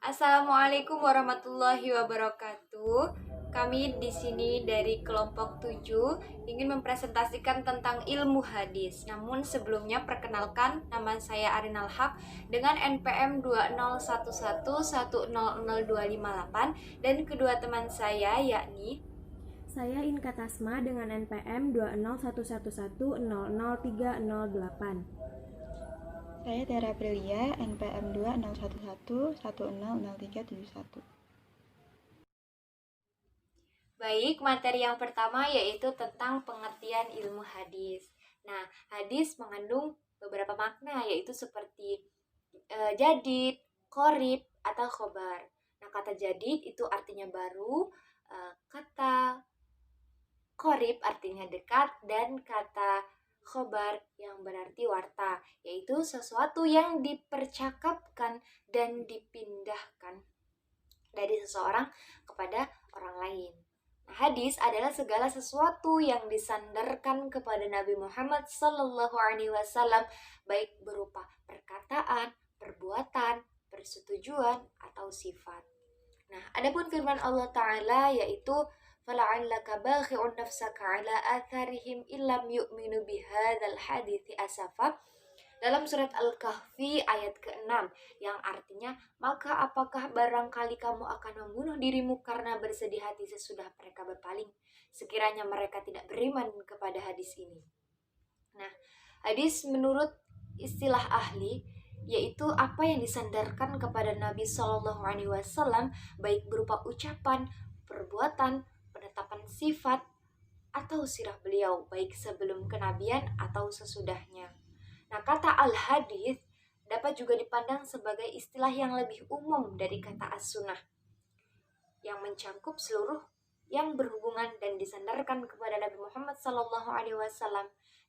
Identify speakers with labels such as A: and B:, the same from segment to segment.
A: Assalamualaikum warahmatullahi wabarakatuh. Kami di sini dari kelompok 7 ingin mempresentasikan tentang ilmu hadis. Namun sebelumnya perkenalkan, nama saya Arinal Haq dengan NPM 20111100258 dan kedua teman saya yakni
B: Saya Inka Tasma dengan NPM 20111003008.
C: Saya Tiara Aprilia, NPM 20111100371.
A: Baik, materi yang pertama yaitu tentang pengertian ilmu hadis. Nah, hadis mengandung beberapa makna yaitu seperti jadid, qorib, atau khobar. Nah, kata jadid itu artinya baru, kata qorib artinya dekat, dan kata khobar yang berarti warta, yaitu sesuatu yang dipercakapkan dan dipindahkan dari seseorang kepada orang lain. Nah, hadis adalah segala sesuatu yang disandarkan kepada Nabi Muhammad SAW, baik berupa perkataan, perbuatan, persetujuan, atau sifat. Nah, adapun firman Allah Ta'ala yaitu fala'allaka baghi'un nafsaka ala atharihim illam yu'minu bihadzal hadithi asafa, dalam surat Al-Kahfi ayat ke-6 yang artinya, maka apakah barangkali kamu akan membunuh dirimu karena bersedih hati sesudah mereka berpaling, sekiranya mereka tidak beriman kepada hadis ini. Nah, hadis menurut istilah ahli yaitu apa yang disandarkan kepada Nabi Shallallahu Alaihi Wasallam, baik berupa ucapan, perbuatan, penetapan sifat, atau sirah beliau, baik sebelum kenabian atau sesudahnya. Nah, kata al-hadis dapat juga dipandang sebagai istilah yang lebih umum dari kata as-sunnah, yang mencakup seluruh yang berhubungan dan disandarkan kepada Nabi Muhammad SAW.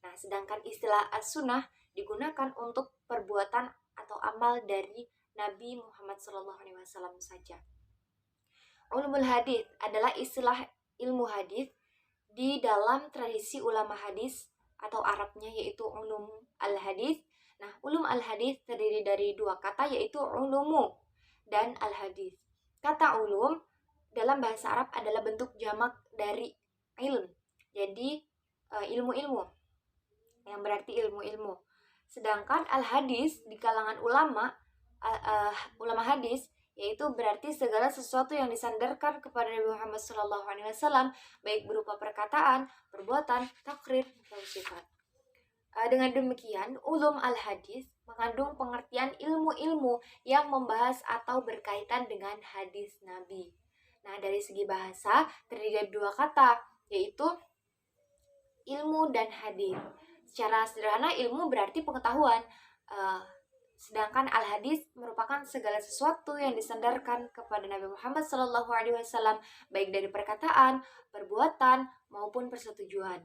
A: Nah, sedangkan istilah as-sunnah digunakan untuk perbuatan atau amal dari Nabi Muhammad SAW saja. Ulumul hadis adalah istilah ilmu hadis di dalam tradisi ulama hadis atau Arabnya yaitu ulum al-hadis. Nah, ulum al-hadis terdiri dari dua kata yaitu ulumu dan al-hadis. Kata ulum dalam bahasa Arab adalah bentuk jamak dari ilm. Jadi ilmu-ilmu yang berarti ilmu-ilmu. Sedangkan al-hadis di kalangan ulama hadis yaitu berarti segala sesuatu yang disandarkan kepada Nabi Muhammad SAW, baik berupa perkataan, perbuatan, takrir, atau sifat. Dengan demikian, ulum al-hadis mengandung pengertian ilmu-ilmu yang membahas atau berkaitan dengan hadis Nabi. Nah, dari segi bahasa terdiri dari dua kata, yaitu ilmu dan hadis. Secara sederhana, ilmu berarti pengetahuan, sedangkan al-hadis merupakan segala sesuatu yang disandarkan kepada Nabi Muhammad SAW, baik dari perkataan, perbuatan, maupun persetujuan.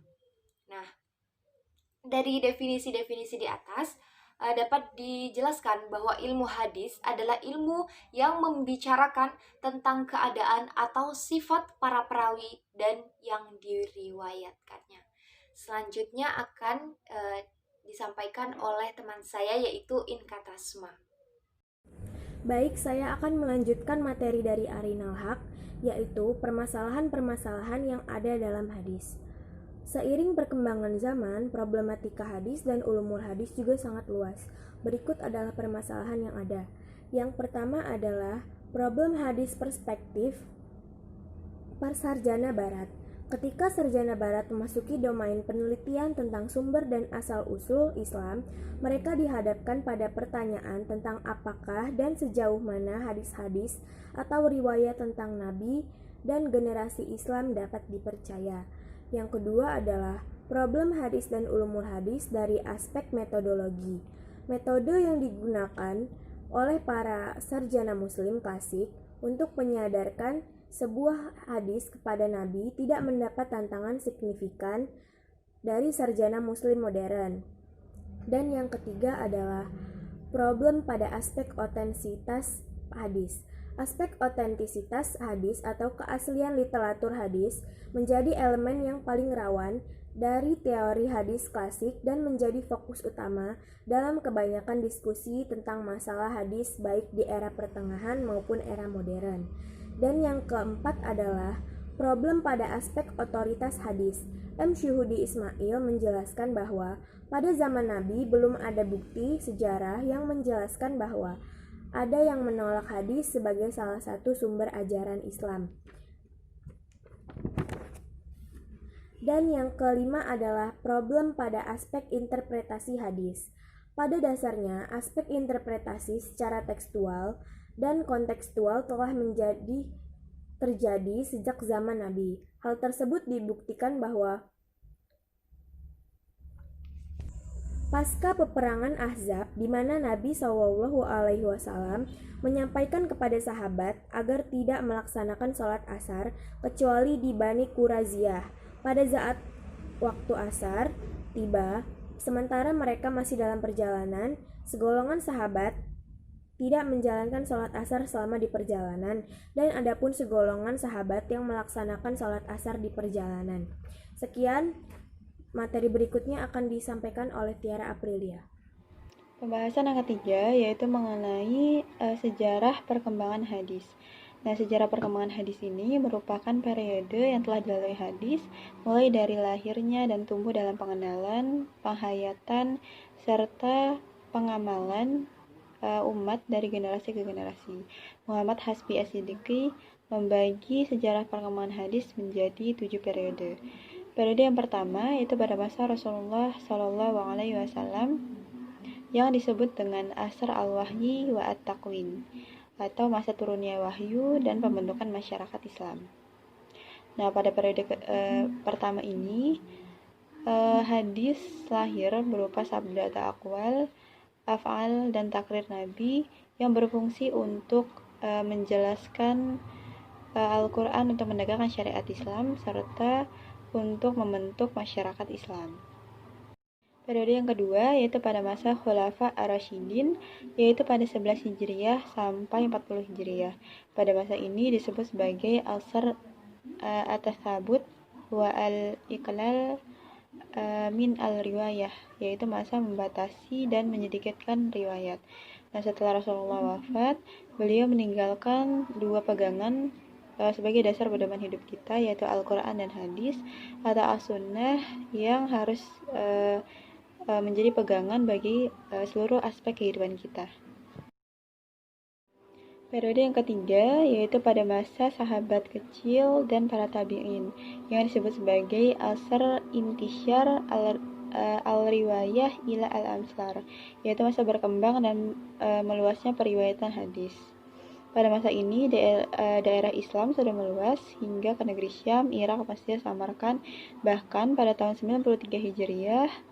A: Nah, dari definisi-definisi di atas dapat dijelaskan bahwa ilmu hadis adalah ilmu yang membicarakan tentang keadaan atau sifat para perawi dan yang diriwayatkannya. Selanjutnya akan disampaikan oleh teman saya yaitu Inka Tasma.
B: Baik, saya akan melanjutkan materi dari Arinal Haq, yaitu permasalahan-permasalahan yang ada dalam hadis. Seiring perkembangan zaman, problematika hadis dan ulumul hadis juga sangat luas. Berikut adalah permasalahan yang ada. Yang pertama adalah problem hadis perspektif persarjana barat. Ketika sarjana barat memasuki domain penelitian tentang sumber dan asal-usul Islam, mereka dihadapkan pada pertanyaan tentang apakah dan sejauh mana hadis-hadis atau riwayat tentang Nabi dan generasi Islam dapat dipercaya. Yang kedua adalah problem hadis dan ulumul hadis dari aspek metodologi. Metode yang digunakan oleh para sarjana muslim klasik untuk menyadarkan sebuah hadis kepada Nabi tidak mendapat tantangan signifikan dari sarjana muslim modern. Dan yang ketiga adalah problem pada aspek otentisitas hadis. Aspek otentisitas hadis atau keaslian literatur hadis menjadi elemen yang paling rawan dari teori hadis klasik dan menjadi fokus utama dalam kebanyakan diskusi tentang masalah hadis baik di era pertengahan maupun era modern. Dan yang keempat adalah problem pada aspek otoritas hadis. M. Syuhudi Ismail menjelaskan bahwa pada zaman Nabi belum ada bukti sejarah yang menjelaskan bahwa ada yang menolak hadis sebagai salah satu sumber ajaran Islam. Dan yang kelima adalah problem pada aspek interpretasi hadis. Pada dasarnya, aspek interpretasi secara tekstual dan kontekstual telah terjadi sejak zaman Nabi. Hal tersebut dibuktikan bahwa pasca peperangan Ahzab, di mana Nabi SAW menyampaikan kepada sahabat agar tidak melaksanakan sholat asar kecuali di Bani Quraisyah. Pada saat waktu asar tiba, sementara mereka masih dalam perjalanan, segolongan sahabat tidak menjalankan sholat asar selama di perjalanan, dan adapun segolongan sahabat yang melaksanakan sholat asar di perjalanan. Sekian, materi berikutnya akan disampaikan oleh Tiara Aprilia.
C: Pembahasan yang ketiga yaitu mengenai sejarah perkembangan hadis. Nah, sejarah perkembangan hadis ini merupakan periode yang telah dilalui hadis, mulai dari lahirnya dan tumbuh dalam pengenalan, penghayatan, serta pengamalan umat dari generasi ke generasi. Muhammad Hasbi As-Siddiqi membagi sejarah perkembangan hadis menjadi 7 periode. Periode yang pertama yaitu pada masa Rasulullah SAW yang disebut dengan Asr al-Wahyi wa at-Taqwin, atau masa turunnya wahyu dan pembentukan masyarakat Islam. Nah, pada periode pertama ini, hadis lahir berupa sabda atau aqwal, af'al, dan takrir Nabi yang berfungsi untuk menjelaskan Al-Quran untuk menegakkan syariat Islam serta untuk membentuk masyarakat Islam. Periode yang kedua yaitu pada masa Khulafa Ar-Rasyidin, yaitu pada 11 Hijriah sampai 40 Hijriah. Pada masa ini disebut sebagai Asr at-Tathabut wa al-Iqlal min al-Riwayah, yaitu masa membatasi dan menyedikitkan riwayat. Nah, setelah Rasulullah wafat, beliau meninggalkan dua pegangan sebagai dasar pedoman hidup kita, yaitu Al-Quran dan Hadis atau As-Sunnah, yang harus menjadi pegangan bagi seluruh aspek kehidupan kita. Periode yang ketiga yaitu pada masa sahabat kecil dan para tabi'in, yang disebut sebagai Asr Intisyar al-Riwayah ila al-Amsar, yaitu masa berkembang dan meluasnya periwayatan hadis. Pada masa ini daerah Islam sudah meluas hingga ke negeri Syam, Irak, Mesir, Samarkand, bahkan pada tahun 93 Hijriah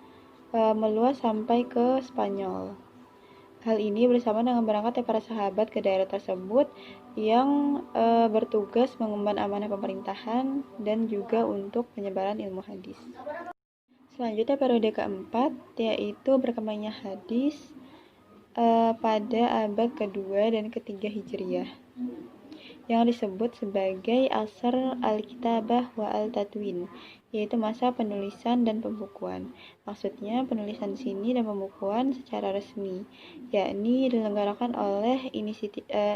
C: meluas sampai ke Spanyol. Hal ini bersama dengan berangkatnya para sahabat ke daerah tersebut yang bertugas mengemban amanah pemerintahan dan juga untuk penyebaran ilmu hadis. Selanjutnya periode keempat yaitu berkembangnya hadis pada abad kedua dan ketiga Hijriah, yang disebut sebagai Asr al-Kitabah wa al-Tadwin, yaitu masa penulisan dan pembukuan. Maksudnya penulisan di sini dan pembukuan secara resmi, yakni diselenggarakan oleh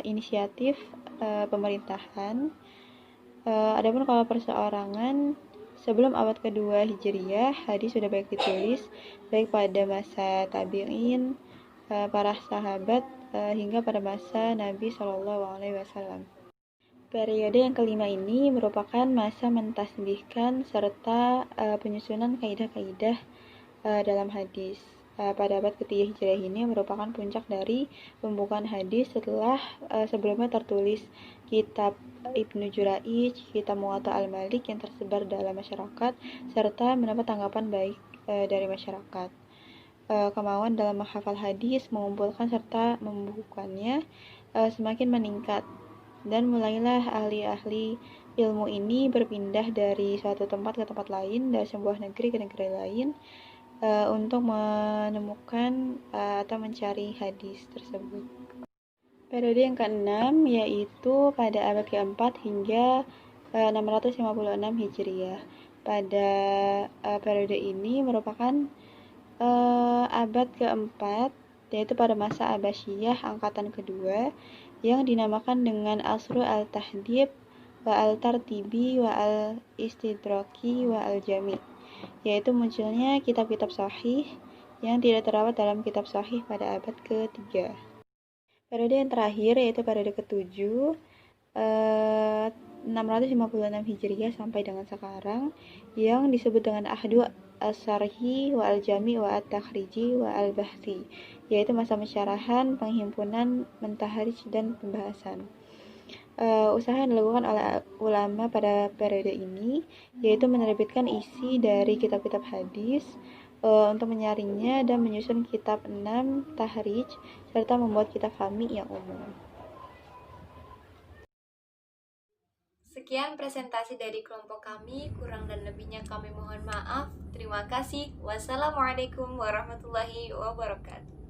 C: inisiatif pemerintahan. Adapun kalau perseorangan, sebelum abad kedua Hijriah, hadis sudah banyak ditulis, baik pada masa tabi'in, para sahabat, hingga pada masa Nabi SAW. Periode yang kelima ini merupakan masa mentasbihkan serta penyusunan kaidah-kaidah dalam hadis. Pada abad ketiga Hijriah ini merupakan puncak dari pembukaan hadis setelah sebelumnya tertulis kitab Ibnu Jurayj, kitab Muwatta al-Malik yang tersebar dalam masyarakat serta mendapat tanggapan baik dari masyarakat. Kemauan dalam menghafal hadis, mengumpulkan serta membukukannya semakin meningkat. Dan mulailah ahli-ahli ilmu ini berpindah dari suatu tempat ke tempat lain, dari sebuah negeri ke negeri lain, untuk menemukan atau mencari hadis tersebut. Periode yang keenam yaitu pada abad keempat hingga 656 Hijriah. pada periode ini merupakan abad keempat, yaitu pada masa Abbasiyah angkatan kedua, yang dinamakan dengan Asru al-Tahdib wa al-Tartibi wa al-Istidraki wa al-Jami', yaitu munculnya kitab-kitab sahih yang tidak terawat dalam kitab sahih pada abad ketiga. Periode yang terakhir yaitu periode ketujuh, 656 Hijriah sampai dengan sekarang, yang disebut dengan Ahdu As-Sarhi wa Al-Jami wa At-Takhriji wa Al-Bahthi, yaitu masa pensyarahan, penghimpunan, mentahrij, dan pembahasan. Usaha yang dilakukan oleh ulama pada periode ini yaitu menerbitkan isi dari kitab-kitab hadis, untuk menyaringnya dan menyusun kitab 6 tahrij serta membuat kitab fahmi yang umum.
A: Sekian presentasi dari kelompok kami, kurang dan lebihnya kami mohon maaf. Terima kasih. Wassalamualaikum warahmatullahi wabarakatuh.